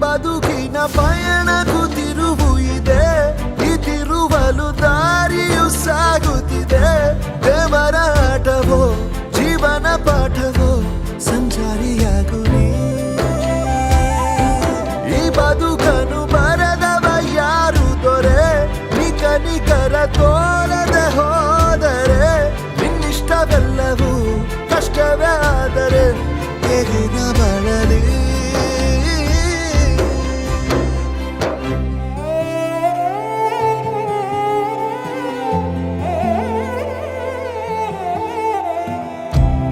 ಬದುಕಿನ ಪಯಣಕ್ಕೂ ತಿರುವು ಇದೆ, ಈ ತಿರುವಲು ದಾರಿಯು ಸಾಗುತ್ತಿದೆ. ದೇವರ ಆಟವೋ ಜೀವನ ಪಾಠವೋ ಸಂಚಾರಿಯಾಗು ನೀ. ಈ ಬದುಕನು ಬರೆದವ ಯಾರು ದೊರೆ, ನಿಕನಿಕರ ತೋರದೆ ಹೋದರೆ ನಿನ್ನಿಷ್ಟವೆಲ್ಲವೂ ಕಷ್ಟವೇ ಆದರೆ ಹೇಗಿನ ಬಳಲಿ.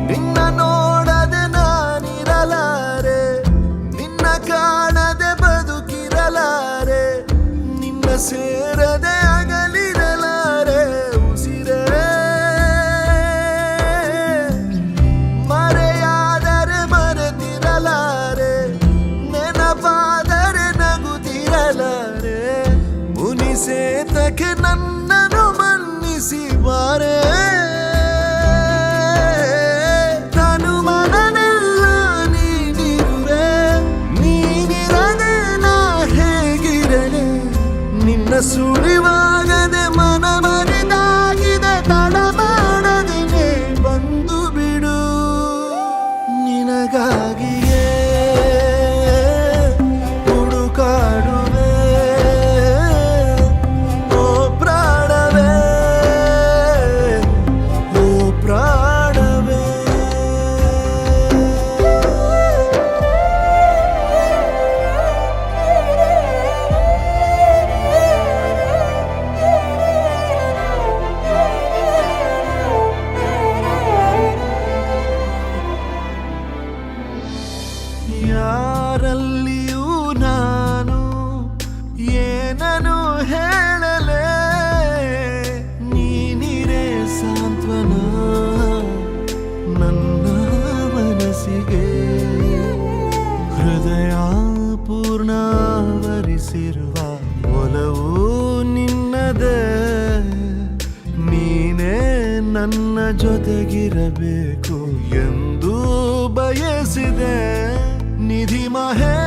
ನಿನ್ನ ನೋಡದೆ ನಾನಿರಲಾರೆ, ನಿನ್ನ ಕಾಣದೆ ಬದುಕಿರಲಾರೆ, ನಿನ್ನ ಸೇರದೆ ಅಗಲಿರಲಾರೆ ಉಸಿರೇ. ಮರೆಯಾದರೆ ಮರೆತಿರಲಾರೆ, ನೆನಪಾದರೆ ನಗುತ್ತಿರಲಾರೆ. ಮುನಿಸೇತಕ್ಕೆ ನನ್ನನ್ನು ಮನ್ನಿಸಿ ಬಾರೆ. ಸುಳಿವಾಗದೆ ಮನ ಮರೆದಾಗಿದೆ, ತಡ ಮಾಡದೆ ಬಂದು ಬಿಡು. ನಿನಗಾಗಿಯೇ ಹುಡುಕಾಡುವೆ ಓ ಪ್ರಾಣವೇ, ಓ ಪ್ರಾಣವೇ. ಯಾರಲ್ಲಿಯೂ ನಾನು ಏನನು ಹೇಳಲೇ, ನೀನಿರೇ ಸಾಂತ್ವನ ನನ್ನ ಮನಸ್ಸಿಗೆ. ಹೃದಯ ಪೂರ್ಣವರಿಸಿರುವ ಒಲವು ನಿನ್ನದೇ, ನೀನೇ ನನ್ನ ಜೊತೆಗಿರಬೇಕು ಎಂದು ಬಯಸಿದೆ. ನಿಧಿ ಮಹೇ